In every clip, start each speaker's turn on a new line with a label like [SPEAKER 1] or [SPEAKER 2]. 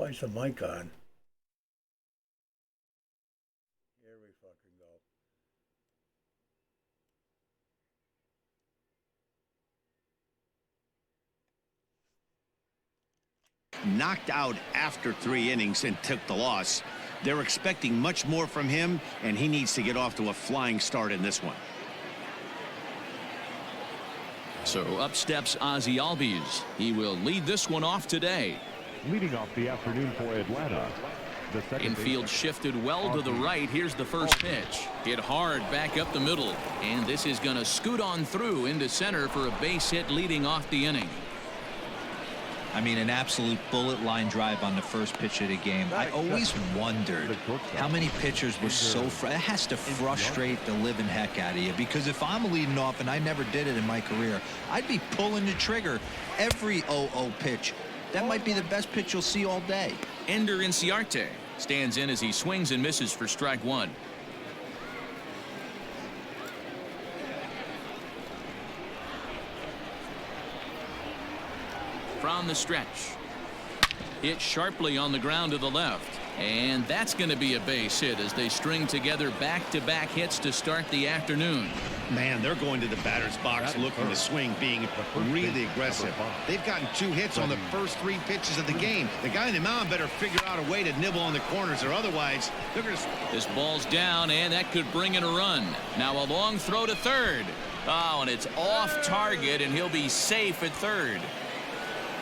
[SPEAKER 1] Why is the mic on? Here we fucking go.
[SPEAKER 2] Knocked out after 3 innings and took the loss. They're expecting much more from him, and he needs to get off to a flying start in this one.
[SPEAKER 3] So up steps Ozzie Albies. He will lead this one off today.
[SPEAKER 4] Leading off the afternoon for Atlanta.
[SPEAKER 3] Infield shifted well to the right. Here's the first pitch. Hit hard back up the middle. And this is going to scoot on through into center for a base hit leading off the inning.
[SPEAKER 5] I mean, an absolute bullet line drive on the first pitch of the game. I always wondered how many pitchers were so it has to frustrate the living heck out of you, because if I'm leading off, and I never did it in my career, I'd be pulling the trigger every 0-0 pitch. That might be the best pitch you'll see all day.
[SPEAKER 3] Ender Inciarte stands in as he swings and misses for strike one. From the stretch. Hit sharply on the ground to the left. And that's going to be a base hit as they string together back-to-back hits to start the afternoon.
[SPEAKER 2] Man, they're going to the batter's box looking to swing, being really aggressive. They've gotten 2 hits on the first 3 pitches of the game. The guy in the mound better figure out a way to nibble on the corners, or otherwise they're going to...
[SPEAKER 3] This ball's down, and that could bring in a run. Now a long throw to third. Oh, and it's off target, and he'll be safe at third.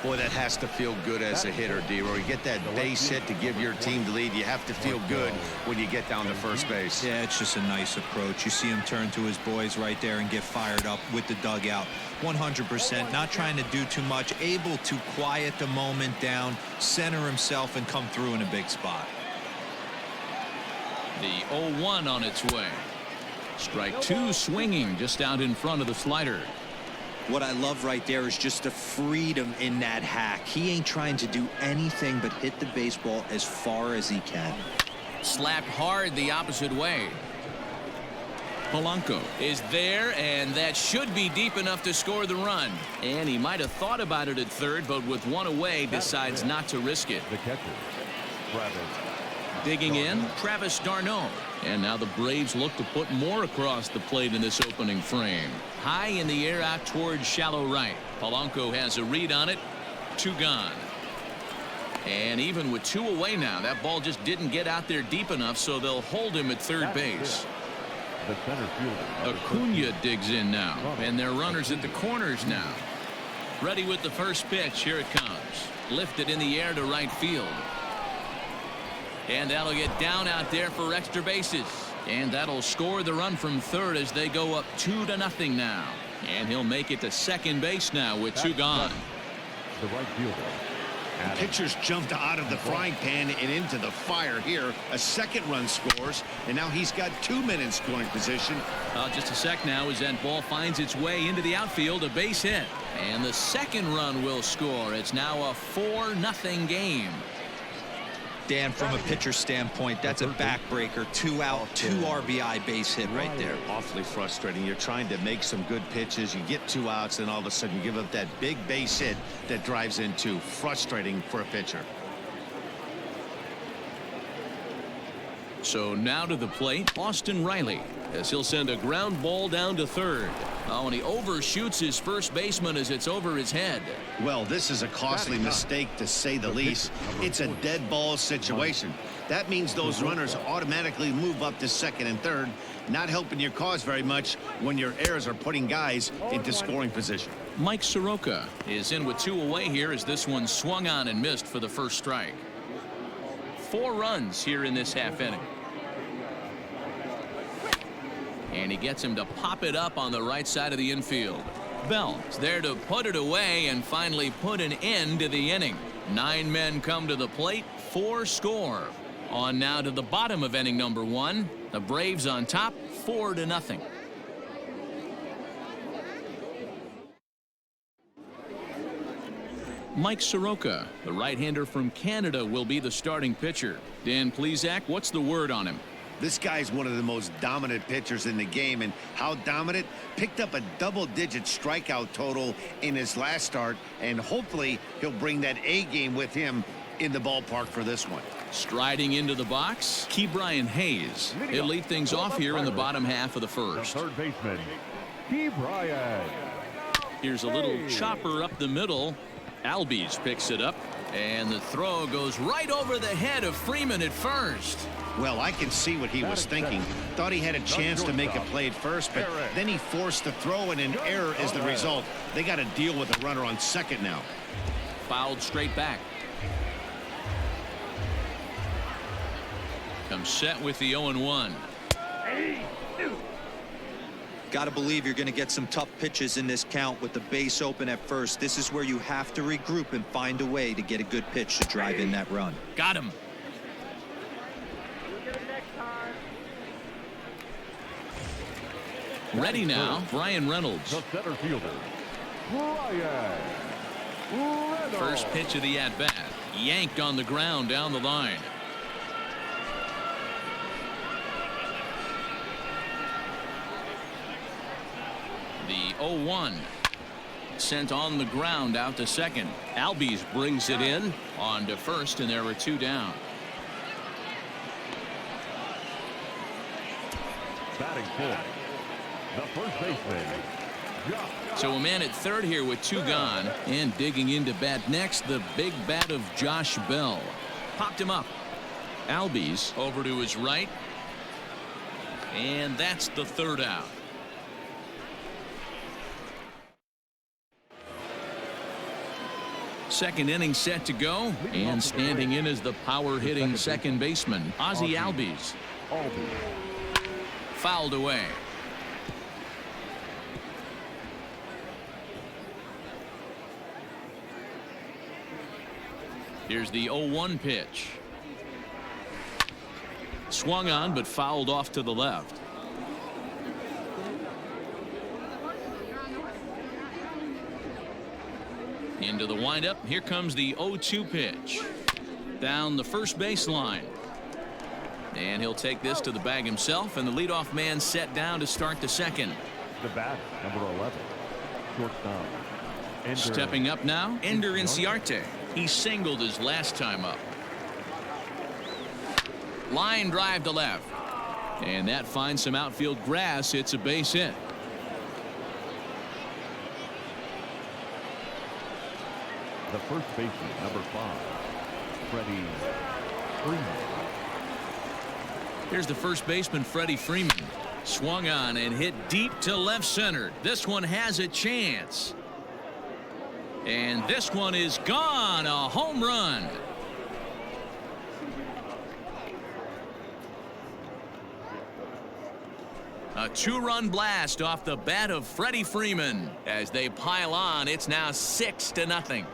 [SPEAKER 2] Boy, that has to feel good as a hitter, D-Roy. You get that base hit to give your team the lead. You have to feel good when you get down to first base.
[SPEAKER 5] Yeah, it's just a nice approach. You see him turn to his boys right there and get fired up with the dugout. 100%, not trying to do too much, able to quiet the moment down, center himself, and come through in a big spot.
[SPEAKER 3] The 0-1 on its way. Strike 2 swinging just out in front of the slider.
[SPEAKER 5] What I love right there is just the freedom in that hack. He ain't trying to do anything but hit the baseball as far as he can.
[SPEAKER 3] Slapped hard the opposite way. Polanco is there, and that should be deep enough to score the run. And he might have thought about it at third, but with 1 away, decides not to risk it.
[SPEAKER 4] The catcher, Travis.
[SPEAKER 3] Digging in, Travis d'Arnaud. And now the Braves look to put more across the plate in this opening frame. High in the air out towards shallow right. Polanco has a read on it. 2 gone. And even with 2 away now, that ball just didn't get out there deep enough, so they'll hold him at third base.
[SPEAKER 4] The center fielder,
[SPEAKER 3] Acuna digs in now, and their runners at the corners now. Ready with the first pitch. Here it comes. Lifted in the air to right field. And that'll get down out there for extra bases. And that'll score the run from third as they go up 2-0 now. And he'll make it to second base now with 2 gone.
[SPEAKER 4] The right fielder.
[SPEAKER 2] The pitcher's jumped out of the frying pan and into the fire here. A second run scores, and now he's got 2 men in scoring position.
[SPEAKER 3] Just a sec now as that ball finds its way into the outfield. A base hit. And the second run will score. It's now a 4-0 game.
[SPEAKER 5] Dan, from a pitcher standpoint, that's a backbreaker. 2 out, 2 RBI base hit right there.
[SPEAKER 2] Awfully frustrating. You're trying to make some good pitches. You get 2 outs, and all of a sudden you give up that big base hit that drives in 2. Frustrating for a pitcher.
[SPEAKER 3] So now to the plate, Austin Riley, as he'll send a ground ball down to third. Oh, and he overshoots his first baseman as it's over his head.
[SPEAKER 2] Well, this is a costly mistake, to say the least. It's a dead ball situation. That means those runners automatically move up to second and third, not helping your cause very much when your errors are putting guys into scoring position.
[SPEAKER 3] Mike Soroka is in with 2 away here as this one swung on and missed for the first strike. 4 runs here in this half inning. And he gets him to pop it up on the right side of the infield. Bell's there to put it away and finally put an end to the inning. 9 men come to the plate, 4 score. On now to the bottom of inning number 1. The Braves on top, 4-0. Mike Soroka, the right-hander from Canada, will be the starting pitcher. Dan Plesac, what's the word on him?
[SPEAKER 2] This guy's one of the most dominant pitchers in the game, and how dominant? Picked up a double-digit strikeout total in his last start, and hopefully he'll bring that A game with him in the ballpark for this one.
[SPEAKER 3] Striding into the box, Ke'Bryan Hayes. He'll lead things off here in the bottom half of the first.
[SPEAKER 4] The third baseman, Ke'Bryan.
[SPEAKER 3] Here's a little chopper up the middle. Albies picks it up, and the throw goes right over the head of Freeman at first.
[SPEAKER 2] Well, I can see what he was thinking. Thought he had a chance to make a play at first, but then he forced the throw, and an error is the result. They got to deal with a runner on second now.
[SPEAKER 3] Fouled straight back. Comes set with the 0-1.
[SPEAKER 5] Got to believe you're going to get some tough pitches in this count with the base open at first. This is where you have to regroup and find a way to get a good pitch to drive in that run.
[SPEAKER 3] Got him. Ready now, Brian Reynolds.
[SPEAKER 4] The center fielder, Brian Reynolds.
[SPEAKER 3] First pitch of the at-bat. Yanked on the ground down the line. The 0-1. Sent on the ground out to second. Albies brings it in on to first, and there were two down.
[SPEAKER 4] Batting fourth, the first baseman, Josh.
[SPEAKER 3] So a man at third here with two gone, and digging into bat next, the big bat of Josh Bell. Popped him up. Albies over to his right, and that's the third out. Second inning set to go, and standing in is the power-hitting second baseman, Ozzie Albies. Fouled away. Here's the 0-1 pitch. Swung on, but fouled off to the left. Into the windup. Here comes the 0-2 pitch. Down the first baseline. And he'll take this to the bag himself, and the leadoff man set down to start the second.
[SPEAKER 4] The bat, number 11, shortstop.
[SPEAKER 3] Stepping up now, Ender Inciarte. He singled his last time up. Line drive to left. And that finds some outfield grass. It's a base hit.
[SPEAKER 4] The first baseman, number 5, Freddy Freeman.
[SPEAKER 3] Here's the first baseman, Freddy Freeman. Swung on and hit deep to left center. This one has a chance. And this one is gone. A home run. A two-run blast off the bat of Freddy Freeman. As they pile on, it's now 6-0.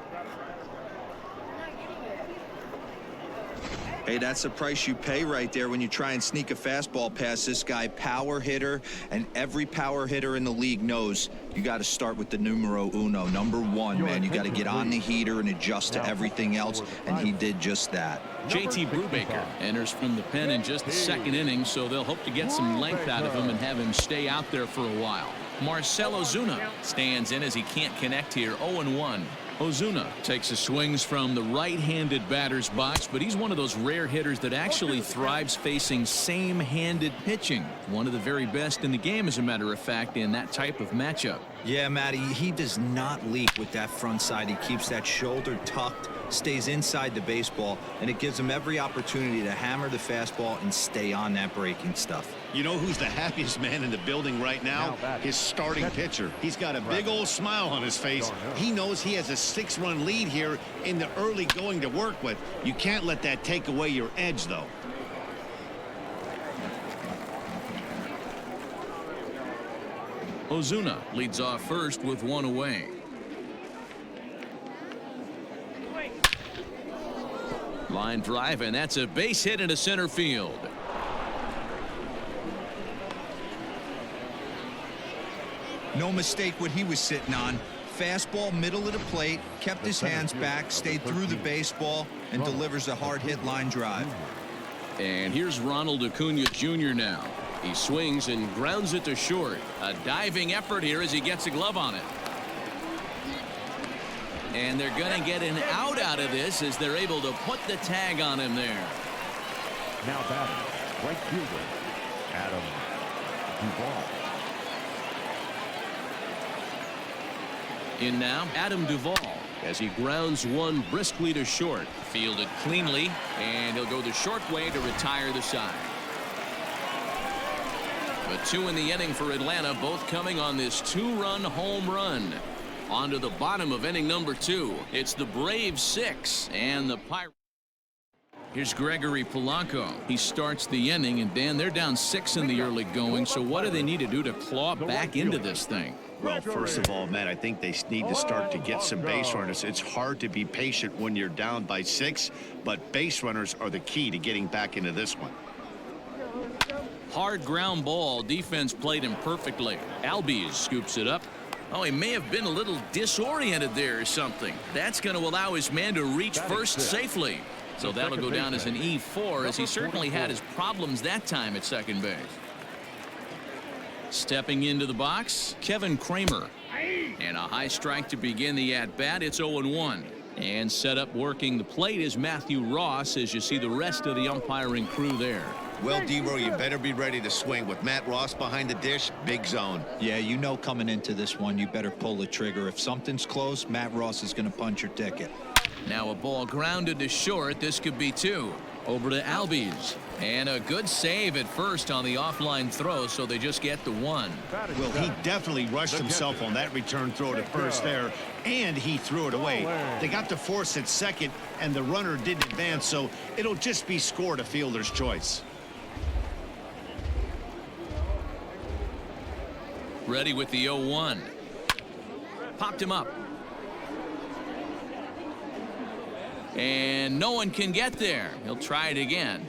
[SPEAKER 5] Hey, that's the price you pay right there when you try and sneak a fastball past this guy. Power hitter, and every power hitter in the league knows you got to start with the numero uno, number 1, man. You got to get on the heater and adjust to everything else, and he did just that.
[SPEAKER 3] JT Brubaker enters from the pen in just the second inning, so they'll hope to get some length out of him and have him stay out there for a while. Marcell Ozuna stands in as he can't connect here. 0-1. Ozuna takes his swings from the right-handed batter's box, but he's one of those rare hitters that actually thrives facing same-handed pitching. One of the very best in the game, as a matter of fact, in that type of matchup.
[SPEAKER 5] Yeah, Matty, he does not leak with that front side. He keeps that shoulder tucked, stays inside the baseball, and it gives him every opportunity to hammer the fastball and stay on that breaking stuff.
[SPEAKER 2] You know who's the happiest man in the building right now? His starting pitcher. He's got a big old smile on his face. He knows he has a 6-run lead here in the early going to work with. You can't let that take away your edge, though.
[SPEAKER 3] Ozuna leads off first with one away. Line drive, and that's a base hit into center field.
[SPEAKER 5] No mistake what he was sitting on. Fastball, middle of the plate, kept his hands back, stayed through the baseball, and delivers a hard hit line drive.
[SPEAKER 3] And here's Ronald Acuna Jr. now. He swings and grounds it to short. A diving effort here as he gets a glove on it. And they're going to get an out of this as they're able to put the tag on him there.
[SPEAKER 4] Now batting, right fielder, Adam Duvall.
[SPEAKER 3] In now, Adam Duvall as he grounds one briskly to short. Fielded cleanly, and he'll go the short way to retire the side. But 2 in the inning for Atlanta, both coming on this 2-run home run. On to the bottom of inning number 2. It's the Braves 6 and the Pirates. Here's Gregory Polanco. He starts the inning, and Dan, they're down 6 in the early going, so what do they need to do to claw back into this thing?
[SPEAKER 2] Well, first of all, Matt, I think they need to start to get some base runners. It's hard to be patient when you're down by 6, but base runners are the key to getting back into this one.
[SPEAKER 3] Hard ground ball. Defense played him perfectly. Albies scoops it up. Oh, he may have been a little disoriented there or something. That's going to allow his man to reach first safely. So that'll go down as an E4, as he certainly had his problems that time at second base. Stepping into the box, Kevin Kramer. And a high strike to begin the at-bat. It's 0-1. And set up working the plate is Matthew Ross, as you see the rest of the umpiring crew there.
[SPEAKER 2] Well, D-Row, you better be ready to swing. With Matt Ross behind the dish, big zone.
[SPEAKER 5] Yeah, you know coming into this one, you better pull the trigger. If something's close, Matt Ross is going to punch your ticket.
[SPEAKER 3] Now a ball grounded to short. This could be 2. Over to Albies. And a good save at first on the offline throw, so they just get the 1.
[SPEAKER 2] Well, he definitely rushed himself on that return throw to first there, and he threw it away. They got to force at second, and the runner didn't advance, so it'll just be scored a fielder's choice.
[SPEAKER 3] Ready with the 0-1. Popped him up. And no one can get there. He'll try it again.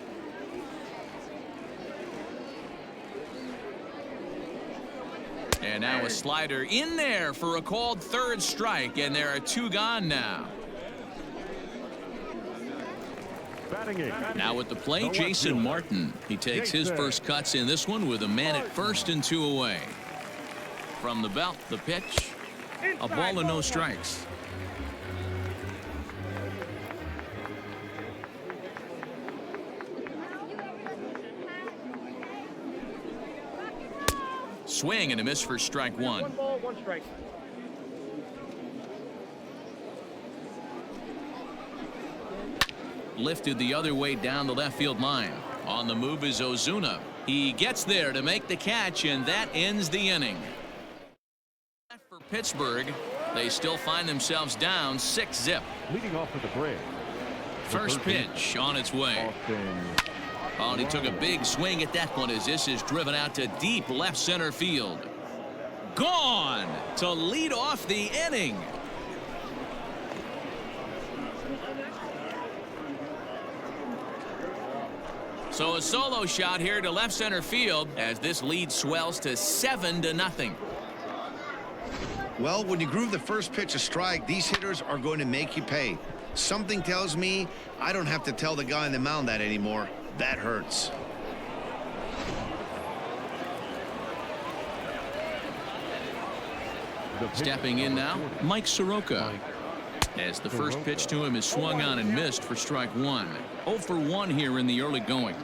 [SPEAKER 3] And now a slider in there for a called third strike, and there are 2 gone now. Now at the plate, Jason Martin. He takes his first cuts in this one with a man at first and 2 away. From the belt, the pitch, a ball and no strikes. Swing and a miss for strike 1.
[SPEAKER 6] 1 ball, 1 strike.
[SPEAKER 3] Lifted the other way down the left field line. On the move is Ozuna. He gets there to make the catch, and that ends the inning. For Pittsburgh, they still find themselves down 6-0.
[SPEAKER 4] Leading off for the Braves.
[SPEAKER 3] First pitch on its way. Oh, and he took a big swing at that one as this is driven out to deep left center field. Gone to lead off the inning. So a solo shot here to left center field as this lead swells to 7-0.
[SPEAKER 2] Well, when you groove the first pitch a strike, these hitters are going to make you pay. Something tells me I don't have to tell the guy on the mound that anymore. That hurts.
[SPEAKER 3] Stepping in now, Mike Soroka. As the first pitch to him is swung on and missed for strike 1. 0 for 1 here in the early going.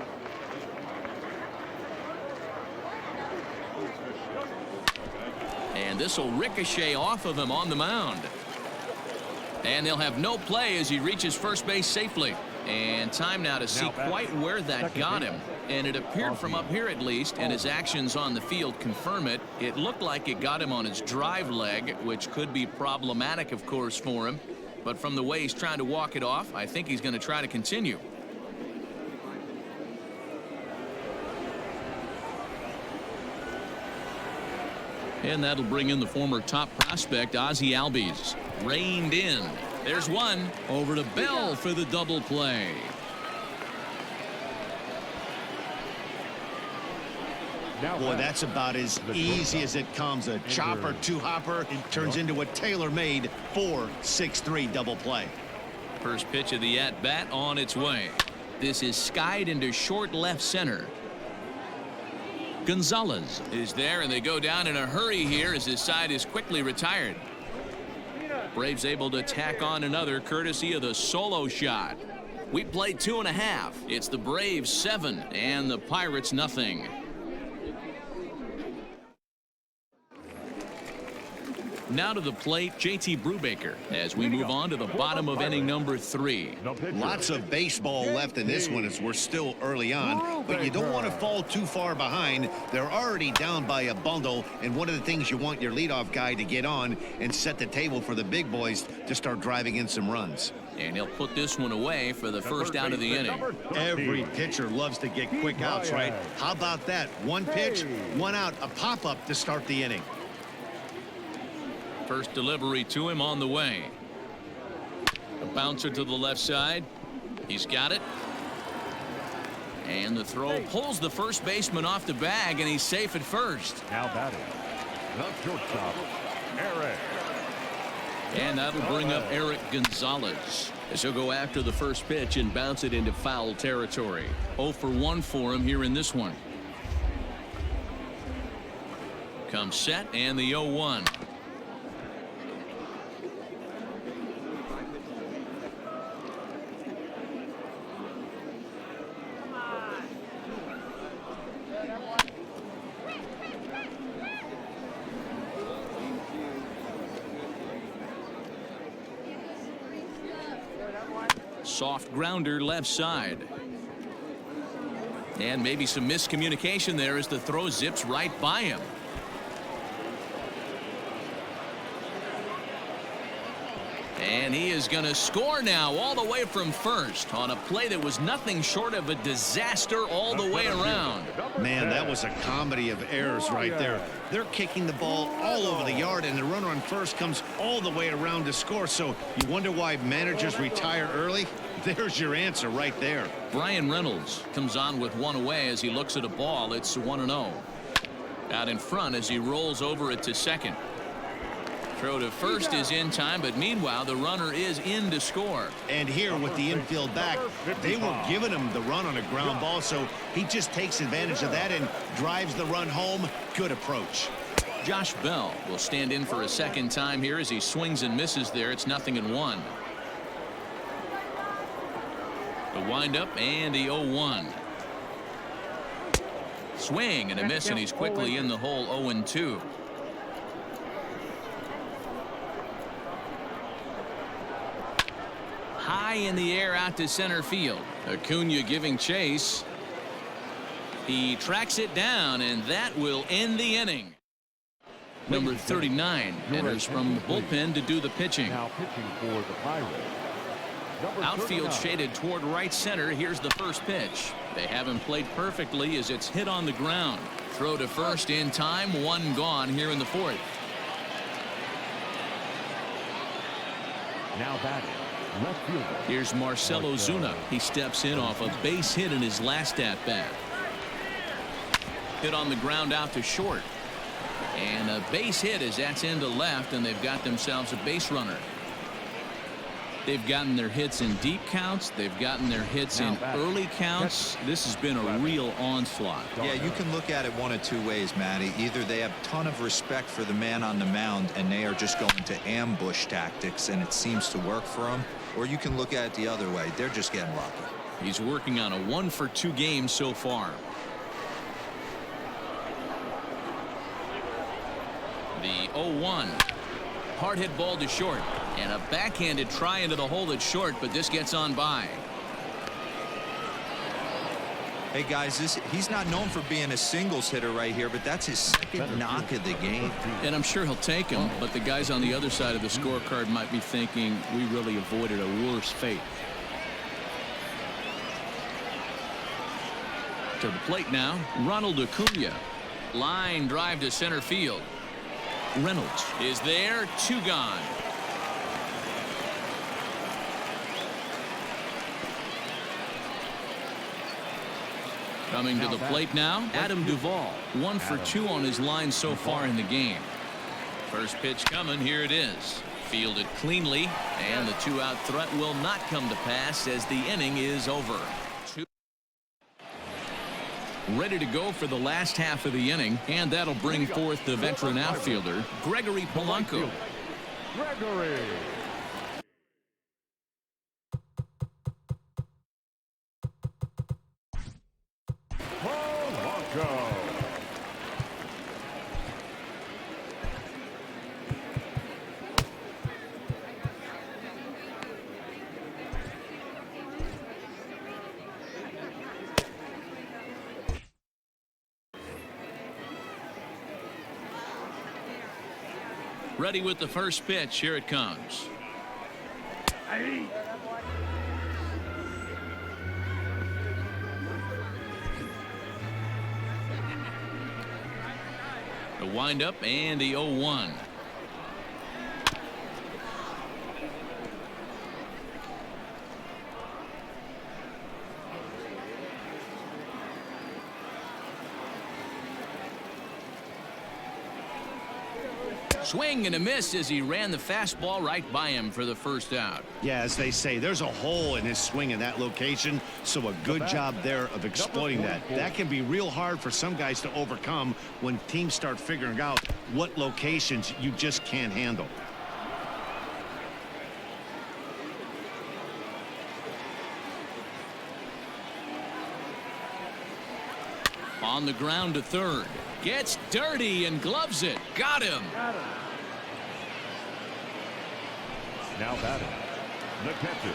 [SPEAKER 3] And this will ricochet off of him on the mound. And they'll have no play as he reaches first base safely. And time now to see quite where that got him. And it appeared from up here at least, and his actions on the field confirm it. It looked like it got him on his drive leg, which could be problematic, of course, for him. But from the way he's trying to walk it off, I think he's going to try to continue. And that'll bring in the former top prospect, Ozzie Albies. Reined in. There's one. Over to Bell for the double play.
[SPEAKER 2] Boy, that's about as easy as it comes. A chopper, 2-hopper turns into a tailor-made 4-6-3 double play.
[SPEAKER 3] First pitch of the at-bat on its way. This is skied into short left center. Gonzalez is there, and they go down in a hurry here as his side is quickly retired. Braves able to tack on another courtesy of the solo shot. We played 2.5. It's the Braves 7 and the Pirates nothing. Now to the plate, JT Brubaker, as we move on to the bottom of inning number 3.
[SPEAKER 2] Lots of baseball left in this one as we're still early on, but you don't want to fall too far behind. They're already down by a bundle, and one of the things you want your leadoff guy to get on and set the table for the big boys to start driving in some runs.
[SPEAKER 3] And he'll put this one away for the first out of the inning.
[SPEAKER 2] Every pitcher loves to get quick outs, right? How about that? One pitch, one out, a pop-up to start the inning.
[SPEAKER 3] First delivery to him on the way. A bouncer to the left side. He's got it. And the throw pulls the first baseman off the bag, and he's safe at first.
[SPEAKER 4] Now batting, the shortstop, Eric.
[SPEAKER 3] And that'll bring up Eric Gonzalez, as he'll go after the first pitch and bounce it into foul territory. 0 for 1 for him here in this one. Comes set, and the 0-1. Soft grounder left side. And maybe some miscommunication there as the throw zips right by him. And he is going to score now all the way from first on a play that was nothing short of a disaster all the way around.
[SPEAKER 2] Man, that was a comedy of errors right there. They're kicking the ball all over the yard, and the runner on first comes all the way around to score. So you wonder why managers retire early? There's your answer right there.
[SPEAKER 3] Brian Reynolds comes on with one away as he looks at a ball. It's 1-0. Out in front as he rolls over it to second. Throw to first is in time, but meanwhile the runner is in to score.
[SPEAKER 2] And here with the infield back, they were giving him the run on a ground ball, so he just takes advantage of that and drives the run home. Good approach.
[SPEAKER 3] Josh Bell will stand in for a second time here as he swings and misses there. It's 0-1. The windup and the 0-1. Swing and a miss, and he's quickly in the hole. 0-2. High in the air out to center field. Acuna giving chase. He tracks it down, and that will end the inning. Number 39 enters from the bullpen to do the pitching.
[SPEAKER 4] Now pitching for the Pirates.
[SPEAKER 3] Outfield shaded toward right center. Here's the first pitch. They haven't played perfectly as it's hit on the ground. Throw to first in time. One gone here in the fourth.
[SPEAKER 4] Now batting, left fielder.
[SPEAKER 3] Here's Marcell Ozuna. He steps in off a base hit in his last at-bat. Hit on the ground out to short. And a base hit as that's into left, and they've got themselves a base runner. They've gotten their hits in deep counts. They've gotten their hits in early counts. This has been a real onslaught.
[SPEAKER 5] Yeah, you can look at it one of two ways, Matty. Either they have a ton of respect for the man on the mound and they are just going to ambush tactics and it seems to work for them, or you can look at it the other way. They're just getting lucky.
[SPEAKER 3] He's working on a 1-for-2 game so far. The 0-1. Hard hit ball to short, and a backhanded try into the hole that's short, but this gets on by.
[SPEAKER 5] Hey guys, he's not known for being a singles hitter right here, but that's his second knock of the game.
[SPEAKER 3] And I'm sure he'll take him, but the guys on the other side of the scorecard might be thinking we really avoided a worse fate. To the plate now, Ronald Acuna. Line drive to center field. Reynolds is there, 2 gone. Coming to the plate now, Adam Duvall. 1 for 2 on his line so far in the game. First pitch coming, here it is. Fielded cleanly, and the 2-out threat will not come to pass as the inning is over. Ready to go for the last half of the inning, and that'll bring forth the veteran outfielder, Gregory Polanco.
[SPEAKER 4] Gregory Polanco.
[SPEAKER 3] Ready with the first pitch. Here it comes. The windup and the 0-1. Swing and a miss as he ran the fastball right by him for the first out.
[SPEAKER 2] Yeah, as they say, there's a hole in his swing in that location, so a good job there of exploiting that. That can be real hard for some guys to overcome when teams start figuring out what locations you just can't handle.
[SPEAKER 3] On the ground to third. Gets dirty and gloves it. Got him.
[SPEAKER 4] Now batting, the catcher.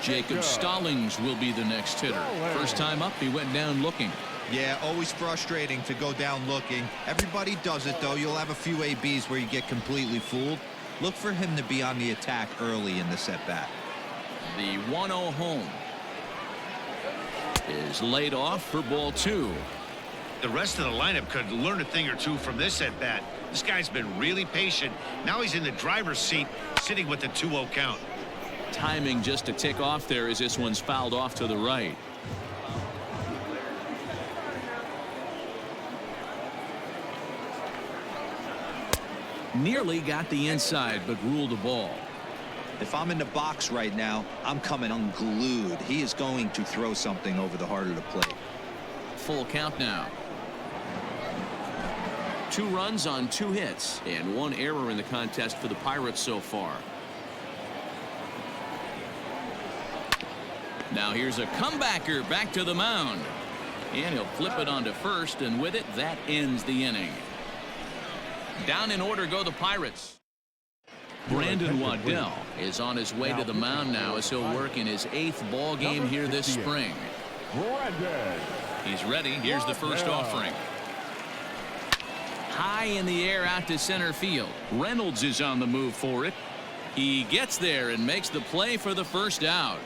[SPEAKER 3] Jacob Stallings will be the next hitter. First time up, he went down looking.
[SPEAKER 5] Yeah, always frustrating to go down looking. Everybody does it, though. You'll have a few ABs where you get completely fooled. Look for him to be on the attack early in the at-bat.
[SPEAKER 3] The 1-0 home is laid off for ball 2.
[SPEAKER 2] The rest of the lineup could learn a thing or two from this at bat. This guy's been really patient. Now he's in the driver's seat, sitting with the 2-0 count.
[SPEAKER 3] Timing just to tick off there as this one's fouled off to the right. Nearly got the inside, but ruled the ball.
[SPEAKER 5] If I'm in the box right now, I'm coming unglued. He is going to throw something over the heart of the plate.
[SPEAKER 3] Full count now. 2 runs on 2 hits and 1 error in the contest for the Pirates so far. Now here's a comebacker back to the mound. And he'll flip it onto first, and with it, that ends the inning. Down in order go the Pirates. Brandon Waddell is on his way to the mound now as he'll work in his 8th ball game here this spring. He's ready. Here's the first offering. High in the air out to center field. Reynolds is on the move for it. He gets there and makes the play for the first out.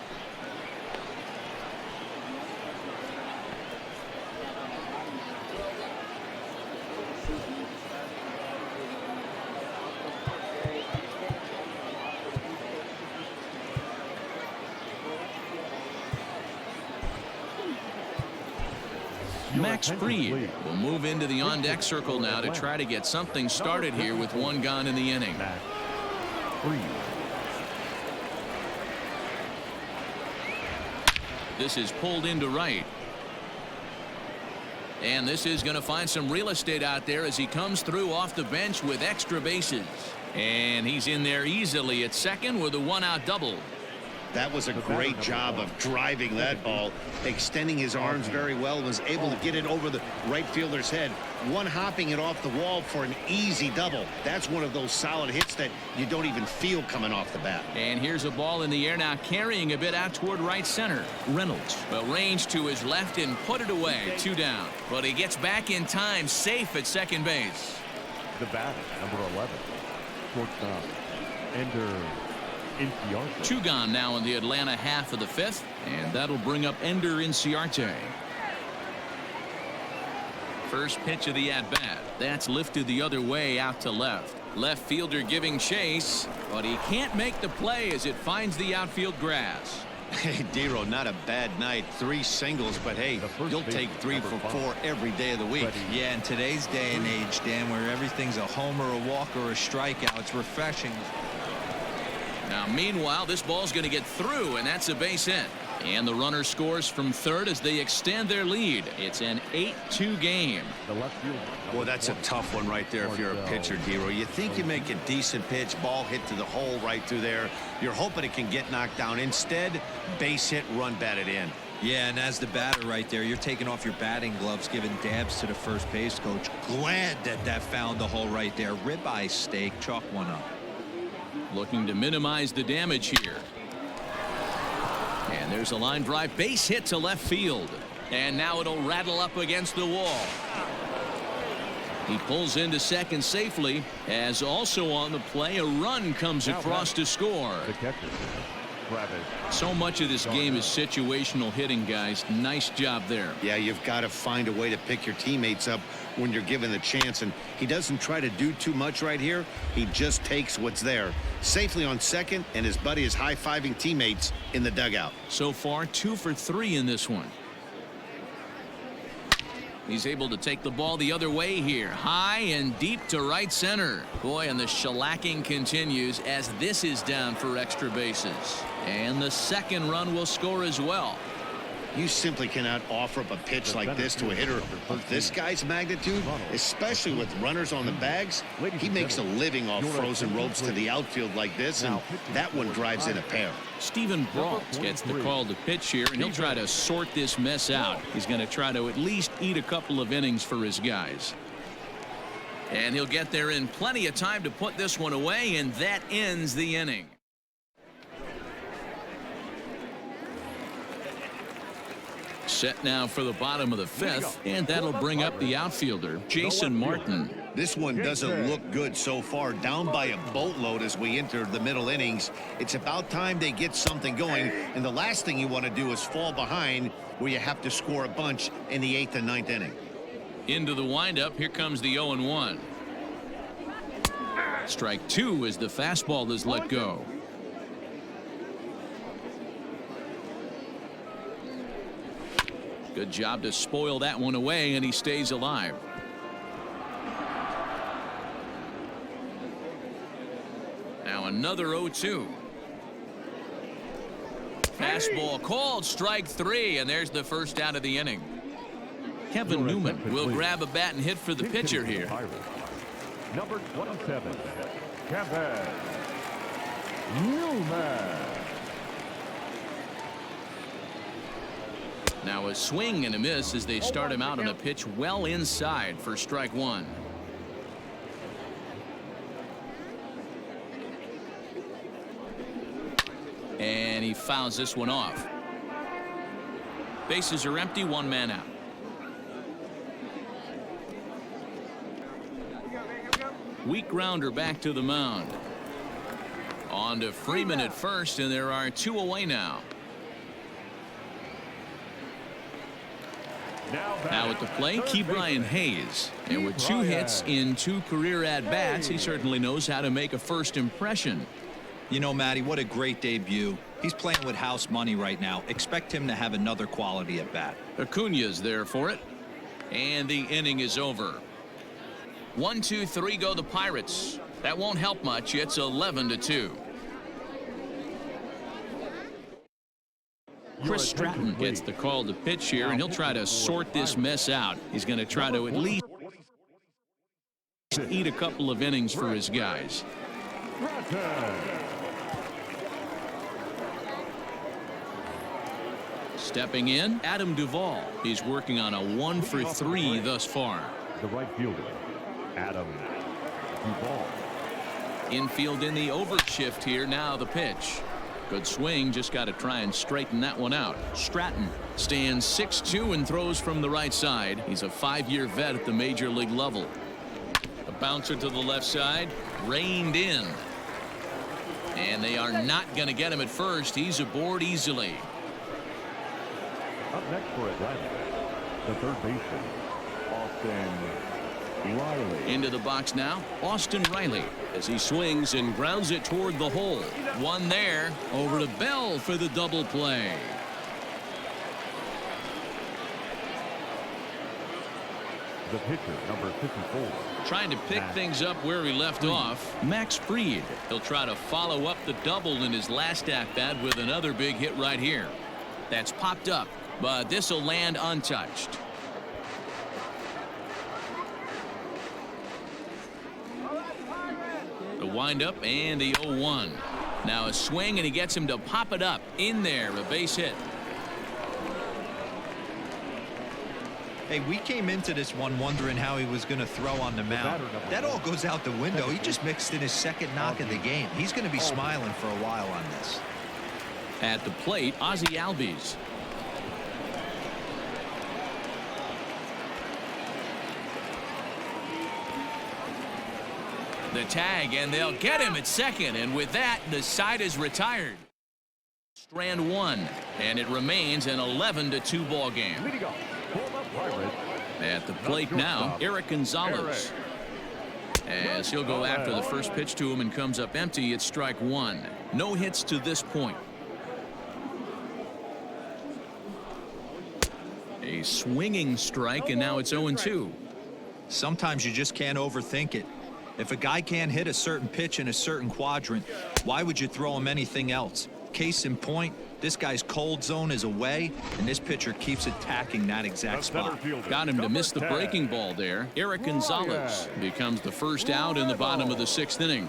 [SPEAKER 3] Max Fried will move into the on-deck circle now to try to get something started here with 1 gone in the inning. This is pulled into right. And this is going to find some real estate out there as he comes through off the bench with extra bases. And he's in there easily at second with a 1-out double.
[SPEAKER 2] That was a great job of driving that ball, extending his arms very well, was able to get it over the right fielder's head, one-hopping it off the wall for an easy double. That's one of those solid hits that you don't even feel coming off the bat.
[SPEAKER 3] And here's a ball in the air now, carrying a bit out toward right center. Reynolds will range to his left and put it away. 2 down. But he gets back in time, safe at second base.
[SPEAKER 4] The batter, number 11, shortstop, Ender.
[SPEAKER 3] 2 gone now in the Atlanta half of the 5th, and that'll bring up Ender Inciarte. First pitch of the at-bat. That's lifted the other way out to left. Left fielder giving chase, but he can't make the play as it finds the outfield grass.
[SPEAKER 2] Hey, Dero, not a bad night. 3 singles, but hey, you'll take 3 for 4 every day of the week.
[SPEAKER 5] Yeah, in today's day and age, Dan, where everything's a homer, a walk, or a strikeout, it's refreshing.
[SPEAKER 3] Now, meanwhile, this ball's going to get through, and that's a base hit. And the runner scores from third as they extend their lead. It's an 8-2 game.
[SPEAKER 4] The left fielder.
[SPEAKER 2] Boy, that's a tough one right there if you're a pitcher, D-Roy. You think you make a decent pitch, ball hit to the hole right through there. You're hoping it can get knocked down. Instead, base hit, run batted in.
[SPEAKER 5] Yeah, and as the batter right there, you're taking off your batting gloves, giving dabs to the first base coach. Glad that found the hole right there. Ribeye steak, chalk one up.
[SPEAKER 3] Looking to minimize the damage here. And there's a line drive base hit to left field. And now it'll rattle up against the wall. He pulls into second safely, as also on the play a run comes across to score.
[SPEAKER 4] The catcher.
[SPEAKER 3] So much of this game is situational hitting, guys. Nice job there.
[SPEAKER 2] Yeah, you've got to find a way to pick your teammates up when you're given the chance, and he doesn't try to do too much right here. He just takes what's there. Safely on second, and his buddy is high-fiving teammates in the dugout.
[SPEAKER 3] So far 2 for 3 in this one. He's able to take the ball the other way here, high and deep to right center. Boy, and the shellacking continues as this is down for extra bases. And the second run will score as well.
[SPEAKER 2] You simply cannot offer up a pitch like this to a hitter of this guy's magnitude, especially with runners on the bags. He makes a living off frozen ropes to the outfield like this, and that one drives in a pair.
[SPEAKER 3] Stephen Brault gets the call to pitch here, and he'll try to sort this mess out. He's going to try to at least eat a couple of innings for his guys. And he'll get there in plenty of time to put this one away, and that ends the inning. Set now for the bottom of the fifth, and that'll bring up the outfielder, Jason Martin.
[SPEAKER 2] This one doesn't look good so far, down by a boatload as we enter the middle innings. It's about time they get something going, and the last thing you want to do is fall behind where you have to score a bunch in the 8th and 9th inning.
[SPEAKER 3] Into the windup, here comes the 0-1. Strike 2 as the fastball is let go. Good job to spoil that one away, and he stays alive. Now another 0-2. Fastball called, strike 3, and there's the first out of the inning. Kevin Newman will grab a bat and hit for the pitcher here.
[SPEAKER 4] Number 27, Kevin Newman.
[SPEAKER 3] Now a swing and a miss as they start him out on a pitch well inside for strike 1. And he fouls this one off. Bases are empty, 1 man out. Weak grounder back to the mound. On to Freeman at first, and there are 2 away now. Now at the plate, Ke'Bryan Hayes. And with 2 hits in 2 career at-bats, he certainly knows how to make a first impression.
[SPEAKER 5] You know, Matty, what a great debut. He's playing with house money right now. Expect him to have another quality at-bat.
[SPEAKER 3] Acuna's there for it. And the inning is over. 1, 2, 3 go the Pirates. That won't help much. It's 11-2. Chris Stratton gets the call to pitch here, and he'll try to sort this mess out. He's going to try to at least eat a couple of innings for his guys. Stepping in, Adam Duvall. He's working on a 1 for 3 thus far.
[SPEAKER 4] The right fielder, Adam Duvall.
[SPEAKER 3] Infield in the overshift here. Now the pitch. Good swing, just got to try and straighten that one out. Stratton stands 6'2" and throws from the right side. He's a 5-year vet at the major league level. A bouncer to the left side, reined in. And they are not going to get him at first. He's aboard easily.
[SPEAKER 4] Up next for Atlanta, the third baseman, Austin Riley.
[SPEAKER 3] Into the box now, Austin Riley, as he swings and grounds it toward the hole. One there, over to Bell for the double play.
[SPEAKER 4] The pitcher, number 54.
[SPEAKER 3] Trying to pick things up where he left off, Max Fried. He'll try to follow up the double in his last at-bat with another big hit right here. That's popped up, but this will land untouched. The windup and the 0-1. Now a swing, and he gets him to pop it up in there, a base hit.
[SPEAKER 5] Hey, we came into this one wondering how he was going to throw on the mound. That all goes out the window. He just mixed in his second knock of the game. He's going to be smiling for a while on this.
[SPEAKER 3] At the plate, Ozzie Albies. The tag, and they'll get him at second, and with that, the side is retired. Strand one, and it remains an 11-2 ball game. At the plate now, Eric Gonzalez. As he'll go after the first pitch to him and comes up empty, it's strike one. No hits to this point. A swinging strike, and now it's 0-2.
[SPEAKER 5] Sometimes you just can't overthink it. If a guy can't hit a certain pitch in a certain quadrant, why would you throw him anything else? Case in point, this guy's cold zone is away, and this pitcher keeps attacking that exact spot.
[SPEAKER 3] Got him to miss the breaking ball there. Eric Gonzalez becomes the first out in the bottom of the 6th inning.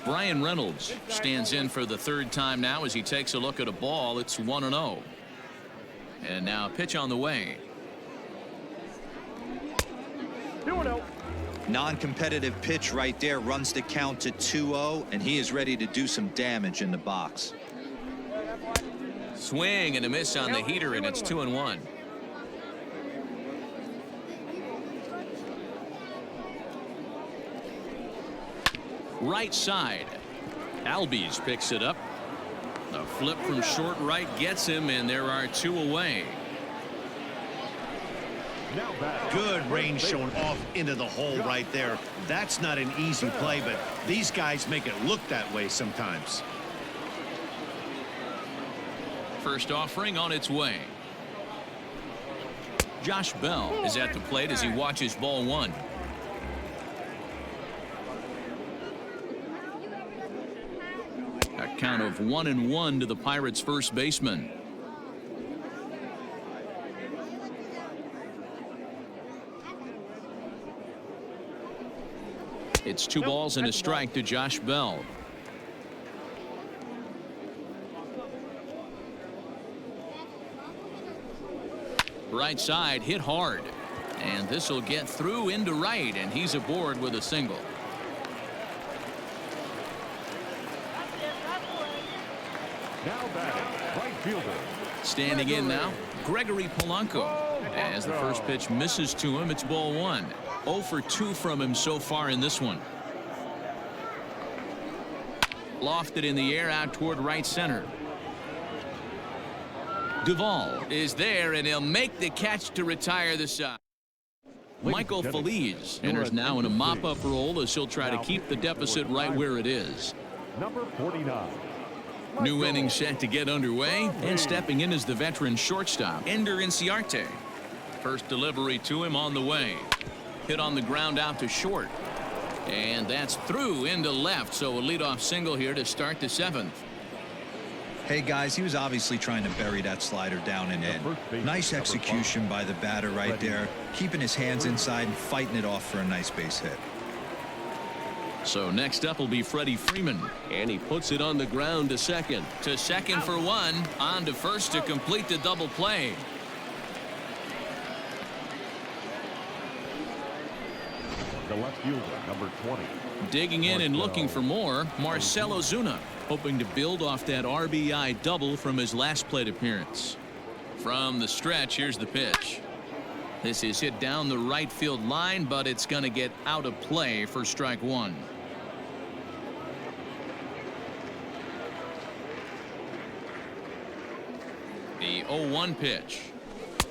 [SPEAKER 3] Brian Reynolds stands in for the 3rd time now as he takes a look at a ball. It's 1-0. And now pitch on the way.
[SPEAKER 4] 2-0.
[SPEAKER 5] Non-competitive pitch right there runs the count to 2-0, and he is ready to do some damage in the box.
[SPEAKER 3] Swing and a miss on the heater, and it's 2-1. Right side. Albies picks it up. The flip from short right gets him, and there are 2 away.
[SPEAKER 2] Good range shown off into the hole right there. That's not an easy play, but these guys make it look that way sometimes.
[SPEAKER 3] First offering on its way. Josh Bell is at the plate as he watches ball one. A count of 1-1 to the Pirates' first baseman. It's 2 balls and a strike to Josh Bell. Right side hit hard, and this will get through into right, and he's aboard with a single.
[SPEAKER 4] Now batting, right fielder.
[SPEAKER 3] Standing in now, Gregory Polanco. As the first pitch misses to him, it's ball one. 0 for 2 from him so far in this one. Lofted in the air out toward right center. Duvall is there, and he'll make the catch to retire the side. Michael Feliz enters now in a mop-up role as he'll try to keep the deficit right where it is.
[SPEAKER 4] Number 49.
[SPEAKER 3] New inning set to get underway, and stepping in is the veteran shortstop, Ender Inciarte. First delivery to him on the way. Hit on the ground out to short. And that's through into left, so a leadoff single here to start the 7th.
[SPEAKER 5] Hey, guys, he was obviously trying to bury that slider down and in. Nice execution by the batter right there, keeping his hands inside and fighting it off for a nice base hit.
[SPEAKER 3] So next up will be Freddy Freeman, and he puts it on the ground to second. To second for 1, on to first to complete the double play.
[SPEAKER 4] The left fielder, number 20.
[SPEAKER 3] Digging in and looking for more, Marcell Ozuna, hoping to build off that RBI double from his last plate appearance. From the stretch, here's the pitch. This is hit down the right field line, but it's going to get out of play for strike one. The 0-1 pitch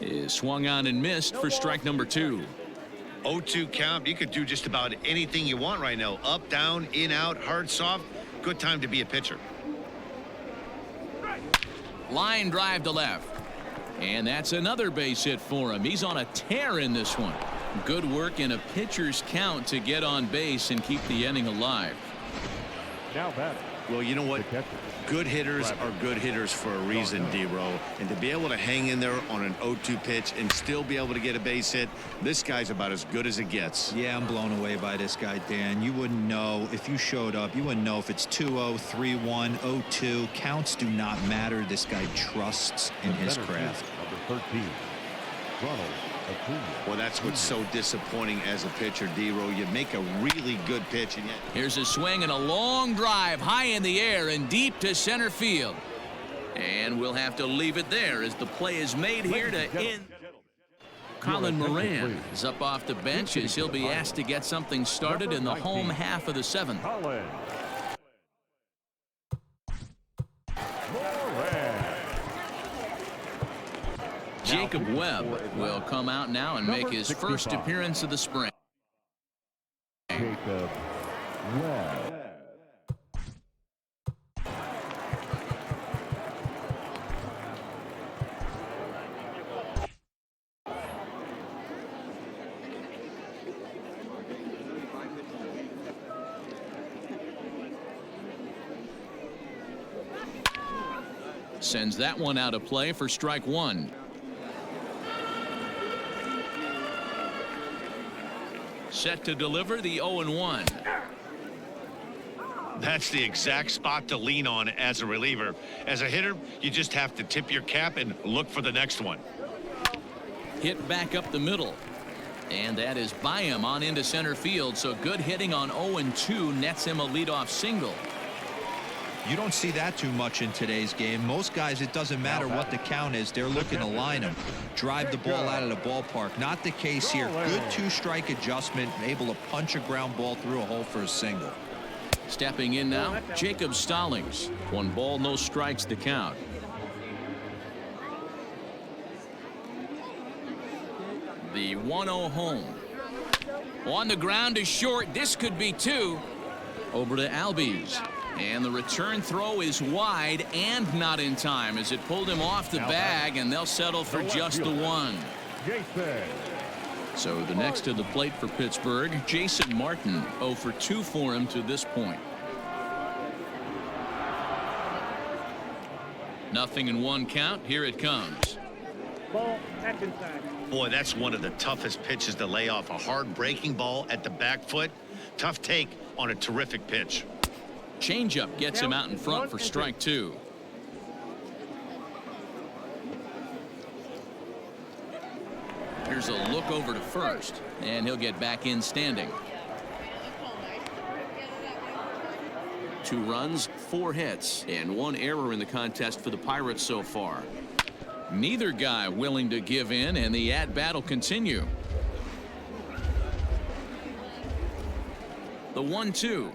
[SPEAKER 3] is swung on and missed for strike number 2.
[SPEAKER 2] 0-2 count. You could do just about anything you want right now. Up, down, in, out, hard, soft. Good time to be a pitcher.
[SPEAKER 3] Line drive to left. And that's another base hit for him. He's on a tear in this one. Good work in a pitcher's count to get on base and keep the inning alive.
[SPEAKER 4] Now batting,
[SPEAKER 2] Well, you know what? Good hitters are good hitters for a reason, D-Row. And to be able to hang in there on an 0-2 pitch and still be able to get a base hit, this guy's about as good as it gets.
[SPEAKER 5] Yeah, I'm blown away by this guy, Dan. You wouldn't know if you showed up. You wouldn't know if it's 2-0, 3-1, 0-2. Counts do not matter. This guy trusts in his craft.
[SPEAKER 4] Number 13, Ronald Acuna.
[SPEAKER 2] Well, that's what's so disappointing as a pitcher, D-Row. You make a really good pitch, and yet...
[SPEAKER 3] Here's a swing and a long drive high in the air and deep to center field. And we'll have to leave it there as the play is made here to end. Colin Moran is up off the bench as he'll be asked to get something started in the home half of the seventh.
[SPEAKER 4] Colin
[SPEAKER 3] Jacob Webb will come out now and make his first appearance of the spring.
[SPEAKER 4] Jacob Webb.
[SPEAKER 3] Sends that one out of play for strike one. Set to deliver the 0-1.
[SPEAKER 2] That's the exact spot to lean on as a reliever. As a hitter, you just have to tip your cap and look for the next one.
[SPEAKER 3] Hit back up the middle. And that is by him on into center field. So good hitting on 0-2 nets him a leadoff single.
[SPEAKER 5] You don't see that too much in today's game. Most guys, it doesn't matter what the count is. They're looking to line him, drive the ball out of the ballpark. Not the case here. Good two-strike adjustment, able to punch a ground ball through a hole for a single.
[SPEAKER 3] Stepping in now, Jacob Stallings. 1 ball, no strikes to count. The 1-0 home. On the ground is short. This could be 2. Over to Albies. And the return throw is wide and not in time as it pulled him off the bag, and they'll settle for just the 1. So the next to the plate for Pittsburgh, Jason Martin, 0 for 2 for him to this point. 0-1 count. Here it comes.
[SPEAKER 1] Ball, action time.
[SPEAKER 2] Boy, that's one of the toughest pitches to lay off. A hard breaking ball at the back foot. Tough take on a terrific pitch.
[SPEAKER 3] Changeup gets him out in front for strike 2. Here's a look over to first, and he'll get back in standing. 2 runs, 4 hits, and 1 error in the contest for the Pirates so far. Neither guy willing to give in, and the at-bat will continue. The 1-2.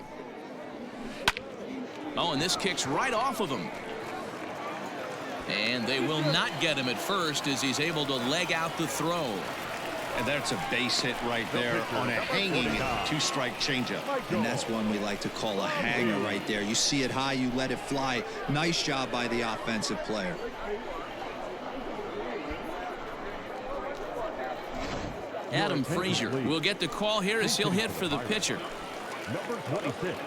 [SPEAKER 3] Oh, and this kicks right off of him. And they will not get him at first as he's able to leg out the throw.
[SPEAKER 2] And that's a base hit right there on a hanging 2-strike changeup.
[SPEAKER 5] And that's one we like to call a hanger right there. You see it high, you let it fly. Nice job by the offensive player.
[SPEAKER 3] Adam Frazier will get the call here as he'll hit for the pitcher.
[SPEAKER 4] Number 26,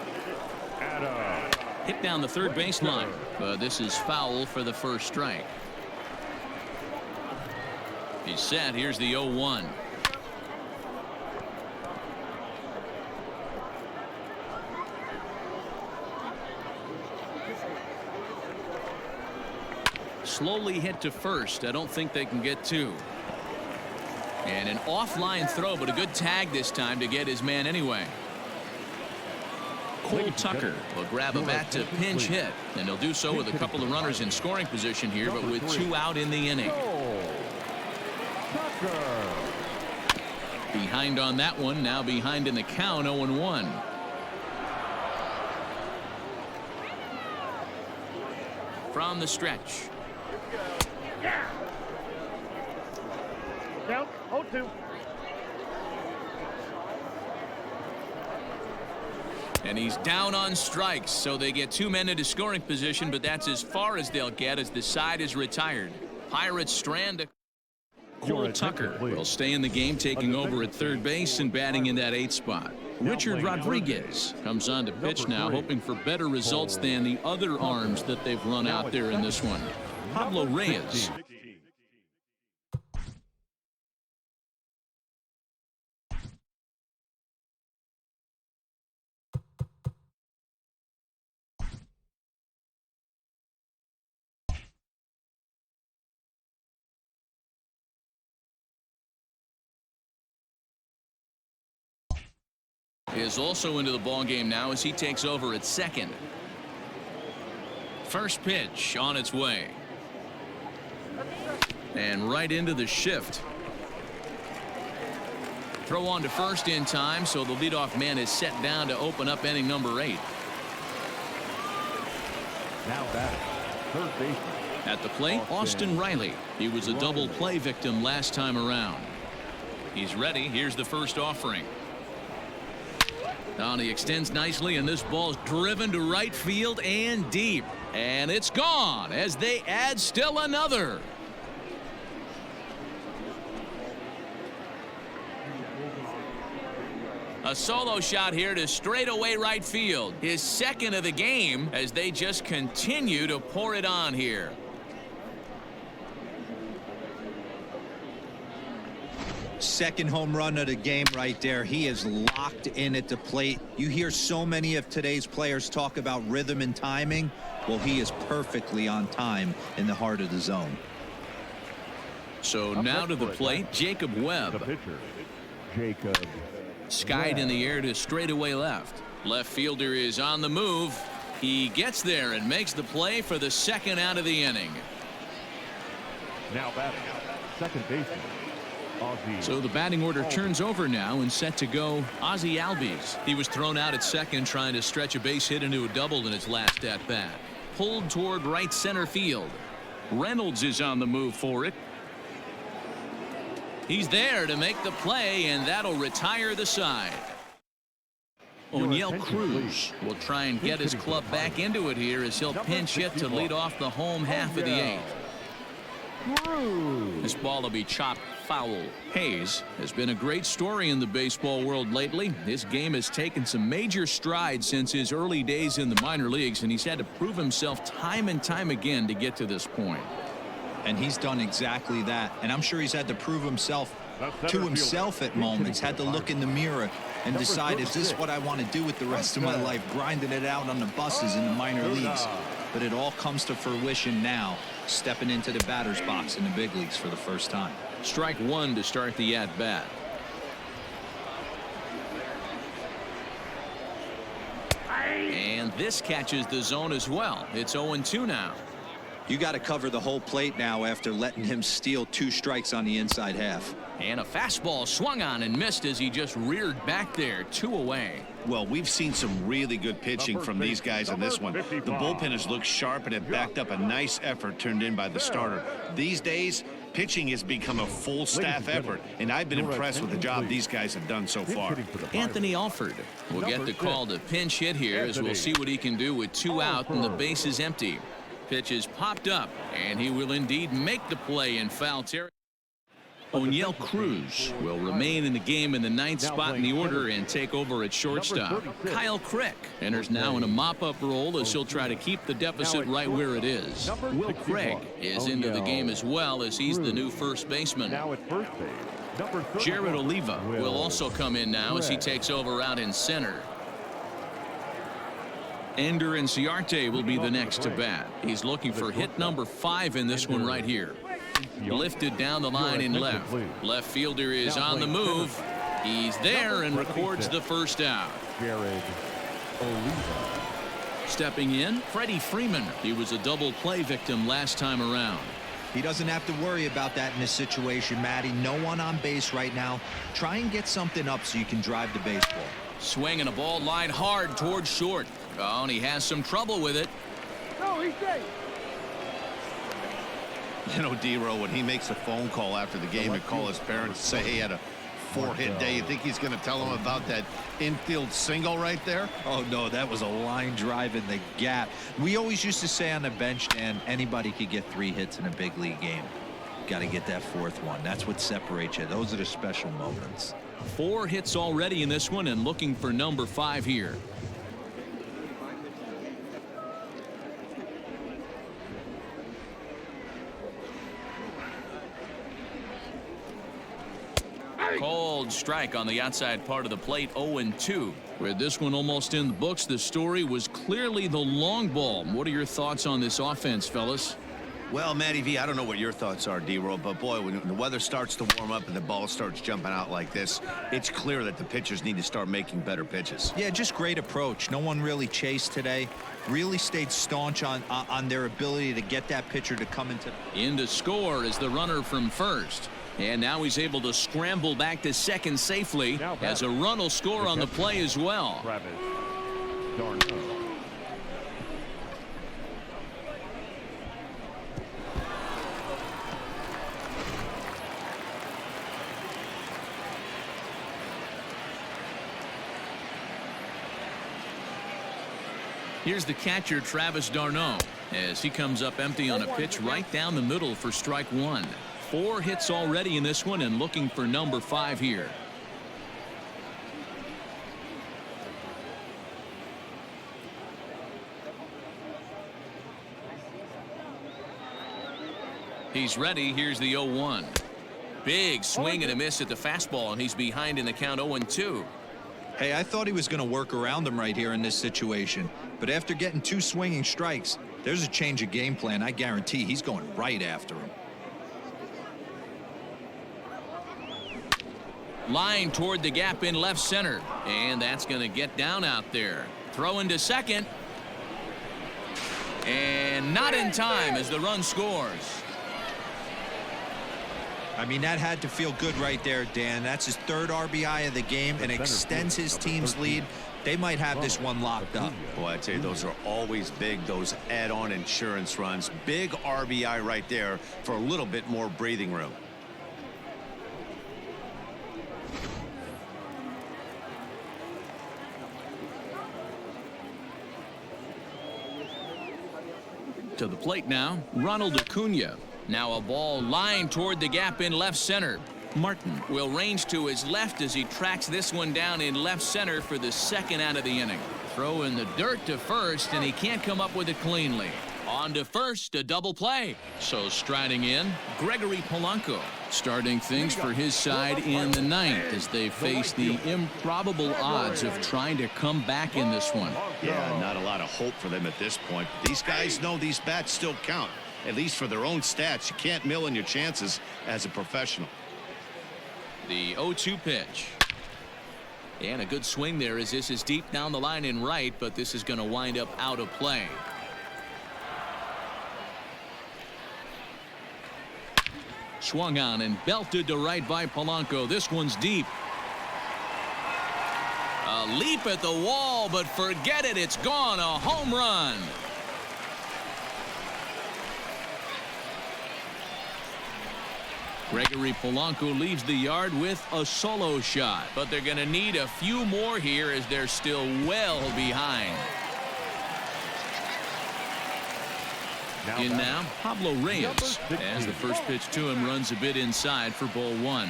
[SPEAKER 4] Adam.
[SPEAKER 3] Hit down the third baseline, but this is foul for the first strike. He's set. Here's the 0-1. Slowly hit to first. I don't think they can get 2. And an offline throw, but a good tag this time to get his man anyway. Cole Tucker will grab a bat to pinch hit, and he'll do so with a couple of runners in scoring position here, but with 2 out in the inning. Behind on that one, now behind in the count, 0-1. From the stretch.
[SPEAKER 1] Count, 0-2.
[SPEAKER 3] And he's down on strikes, so they get 2 men into scoring position, but that's as far as they'll get as the side is retired. Pirates strand. Cole Tucker will stay in the game, taking over at third base and batting in that 8th spot. Richard Rodriguez comes on to pitch now, hoping for better results than the other arms that they've run out there in this one. Pablo Reyes. Is also into the ball game now as he takes over at second. First pitch on its way. And right into the shift. Throw on to first in time, so the leadoff man is set down to open up inning number 8.
[SPEAKER 4] Now batting, third baseman.
[SPEAKER 3] At the plate, Austin Riley. He was a double play victim last time around. He's ready. Here's the first offering. Now he extends nicely, and this ball's driven to right field and deep. And it's gone as they add still another. A solo shot here to straightaway right field. His second of the game as they just continue to pour it on here.
[SPEAKER 5] Second home run of the game right there. He is locked in at the plate. You hear so many of today's players talk about rhythm and timing. Well, he is perfectly on time in the heart of the zone.
[SPEAKER 3] So now to the plate, Jacob Webb.
[SPEAKER 4] The pitcher, Jacob.
[SPEAKER 3] Skied in the air to straightaway left. Left fielder is on the move. He gets there and makes the play for the second out of the inning.
[SPEAKER 4] Now batting, second baseman.
[SPEAKER 3] So the batting order turns over now and set to go Ozzie Albies. He was thrown out at second trying to stretch a base hit into a double in his last at bat. Pulled toward right center field. Reynolds is on the move for it. He's there to make the play, and that'll retire the side. O'Neill Cruz will try and get his club back into it here as he'll pinch hit to lead off the home half of the 8th. This ball will be chopped foul. Hayes has been a great story in the baseball world lately. His game has taken some major strides since his early days in the minor leagues, and he's had to prove himself time and time again to get to this point.
[SPEAKER 5] And he's done exactly that. And I'm sure he's had to prove himself to himself at moments, had to look in the mirror and decide, is this what I want to do with the rest of my life, grinding it out on the buses in the minor leagues. But it all comes to fruition now, stepping into the batter's box in the big leagues for the first time.
[SPEAKER 3] Strike one to start the at bat. And this catches the zone as well. It's 0-2 now.
[SPEAKER 5] You got to cover the whole plate now after letting him steal 2 strikes on the inside half.
[SPEAKER 3] And a fastball swung on and missed as he just reared back there, 2 away.
[SPEAKER 2] Well, we've seen some really good pitching from these guys in this one. The bullpen has looked sharp and it backed up a nice effort turned in by the starter. These days, pitching has become a full staff effort, and I've been impressed with the job these guys have done so far.
[SPEAKER 3] Anthony Alford will get the call to pinch hit here as we'll see what he can do with 2 out and the base is empty. Pitch is popped up, and he will indeed make the play in foul territory. O'Neill Cruz will remain in the game in the 9th spot in the order and take over at shortstop. Kyle Crick enters now in a mop-up role as he'll try to keep the deficit right where it is. Will Craig is into the game as well as he's the new first baseman. Jared Oliva will also come in now as he takes over out in center. Ender Inciarte will be the next to bat. He's looking for hit number 5 in this one right here. Lifted down the line in left. Left fielder is on the move. He's there and records the first out. Stepping in, Freddy Freeman. He was a double play victim last time around.
[SPEAKER 5] He doesn't have to worry about that in this situation, Matty. No one on base right now. Try and get something up so you can drive the baseball.
[SPEAKER 3] Swinging a ball line hard towards short. Oh, and he has some trouble with it.
[SPEAKER 1] No, he's safe.
[SPEAKER 2] You know, D-Row, when he makes a phone call after the game and call his parents and say he had a 4-hit day, you think he's going to tell them about that infield single right there?
[SPEAKER 5] Oh, no, that was a line drive in the gap. We always used to say on the bench, Dan, anybody could get 3 hits in a big league game. Got to get that 4th one. That's what separates you. Those are the special moments.
[SPEAKER 3] 4 hits already in this one and looking for number 5 here. Cold strike on the outside part of the plate. 0-2. With this one almost in the books, the story was clearly the long ball. What are your thoughts on this offense, fellas?
[SPEAKER 2] Well, Matty V, I don't know what your thoughts are, D-Roll, but boy, when the weather starts to warm up and the ball starts jumping out like this, it's clear that the pitchers need to start making better pitches.
[SPEAKER 5] Yeah, just great approach. No one really chased today. Really stayed staunch on their ability to get that pitcher to come into.
[SPEAKER 3] In to score is the runner from first. And now he's able to scramble back to second safely as a run will score on the play as well. Here's the catcher, Travis d'Arnaud, as he comes up empty on a pitch right down the middle for strike 1. 4 hits already in this one and looking for number 5 here. He's ready. Here's the 0-1. Big swing and a miss at the fastball, and he's behind in the count 0-2.
[SPEAKER 5] Hey, I thought he was going to work around him right here in this situation. But after getting 2 swinging strikes, there's a change of game plan. I guarantee he's going right after him.
[SPEAKER 3] Line toward the gap in left center. And that's going to get down out there. Throw into second. And not in time as the run scores.
[SPEAKER 5] I mean, that had to feel good right there, Dan. That's his 3rd RBI of the game and extends his team's lead. They might have this one locked up.
[SPEAKER 2] Boy, I tell you, those are always big, those add-on insurance runs. Big RBI right there for a little bit more breathing room.
[SPEAKER 3] To the plate now, Ronald Acuna. Now a ball lined toward the gap in left center. Martin will range to his left as he tracks this one down in left center for the second out of the inning. Throw in the dirt to first, and he can't come up with it cleanly. On to first, a double play. So striding in, Gregory Polanco, starting things for his side in the 9th as they face the improbable odds of trying to come back in this one.
[SPEAKER 2] Yeah, not a lot of hope for them at this point. These guys know these bats still count, at least for their own stats. You can't mill in your chances as a professional.
[SPEAKER 3] The 0-2 pitch. And a good swing there as this is deep down the line in right, but this is going to wind up out of play. Swung on and belted to right by Polanco. This one's deep. A leap at the wall, but forget it. It's gone. A home run. Gregory Polanco leaves the yard with a solo shot, but they're going to need a few more here as they're still well behind. In now, Pablo Reyes, as the first pitch to him runs a bit inside for ball 1.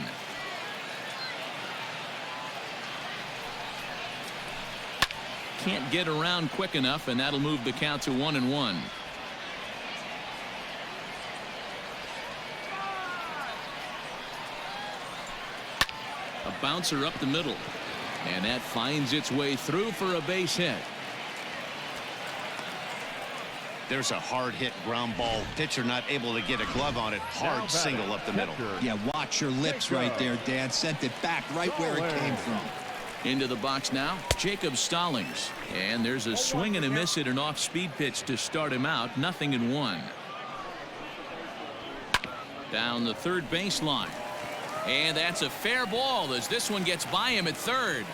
[SPEAKER 3] Can't get around quick enough, and that'll move the count to 1-1. A bouncer up the middle, and that finds its way through for a base hit.
[SPEAKER 2] There's a hard hit ground ball. Pitcher not able to get a glove on it. Hard single up the middle.
[SPEAKER 5] Yeah, watch your lips right there, Dan. Sent it back right where it came from.
[SPEAKER 3] Into the box now, Jacob Stallings. And there's a swing and a miss at an off-speed pitch to start him out. 0-1. Down the third baseline. And that's a fair ball as this one gets by him at third.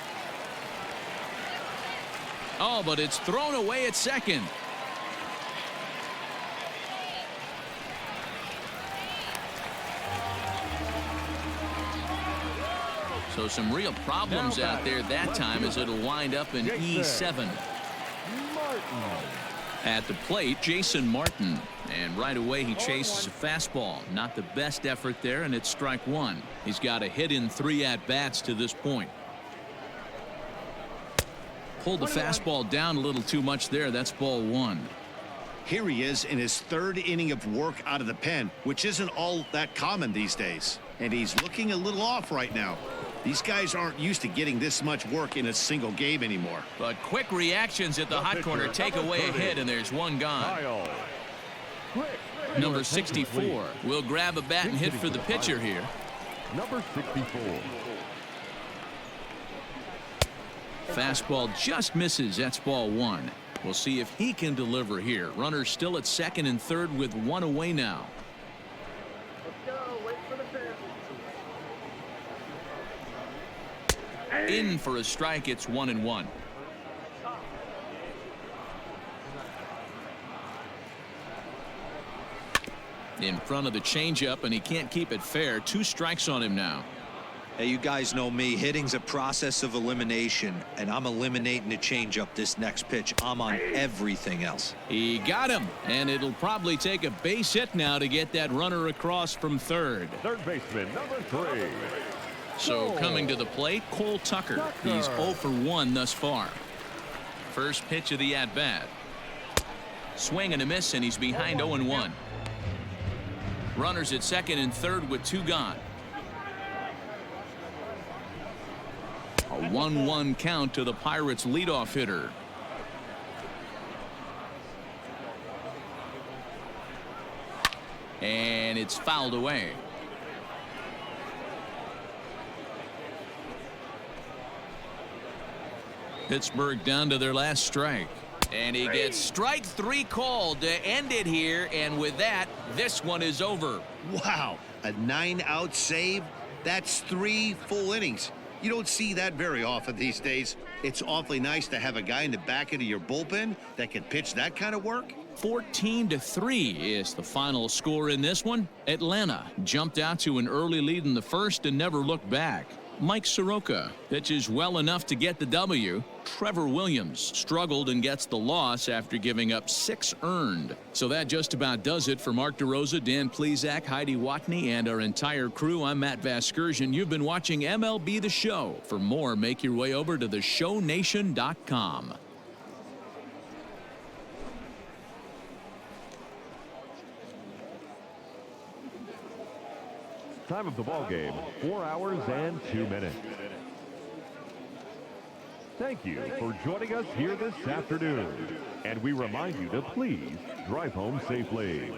[SPEAKER 3] Oh, but it's thrown away at second. So some real problems out there that time as it'll wind up in E7. At the plate, Jason Martin. And right away he chases a fastball. Not the best effort there, and it's strike one. He's got a hit in 3 at-bats to this point. Pulled the fastball down a little too much there. That's ball one.
[SPEAKER 2] Here he is in his 3rd inning of work out of the pen, which isn't all that common these days. And he's looking a little off right now. These guys aren't used to getting this much work in a single game anymore.
[SPEAKER 3] But quick reactions at the hot corner take away a hit, and there's one gone. Number 64 will grab a bat and hit for the pitcher here.
[SPEAKER 4] Number 64.
[SPEAKER 3] Fastball just misses. That's ball one. We'll see if he can deliver here. Runners still at second and third with one away now. In for a strike. It's 1-1. In front of the changeup, and he can't keep it fair. 2 strikes on him now.
[SPEAKER 5] Hey, you guys know me. Hitting's a process of elimination, and I'm eliminating the changeup this next pitch. I'm on everything else.
[SPEAKER 3] He got him, and it'll probably take a base hit now to get that runner across from third.
[SPEAKER 4] Third baseman, number 3.
[SPEAKER 3] So coming to the plate, Cole Tucker. He's 0 for 1 thus far. First pitch of the at-bat. Swing and a miss, and he's behind 0-1. Runners at second and third with 2 gone. A 1-1 count to the Pirates leadoff hitter. And it's fouled away. Pittsburgh down to their last strike. And he gets strike 3 called to end it here. And with that, this one is over.
[SPEAKER 2] Wow, a 9-out save? That's 3 full innings. You don't see that very often these days. It's awfully nice to have a guy in the back end of your bullpen that can pitch that kind of work.
[SPEAKER 3] 14-3 is the final score in this one. Atlanta jumped out to an early lead in the first and never looked back. Mike Soroka pitches well enough to get the W. Trevor Williams struggled and gets the loss after giving up 6 earned. So that just about does it for Mark DeRosa, Dan Plesac, Heidi Watney, and our entire crew. I'm Matt Vasgersian. You've been watching MLB The Show. For more, make your way over to theshownation.com.
[SPEAKER 4] Time of the ball game, 4 hours and 2 minutes. Thank you for joining us here this afternoon. And we remind you to please drive home safely.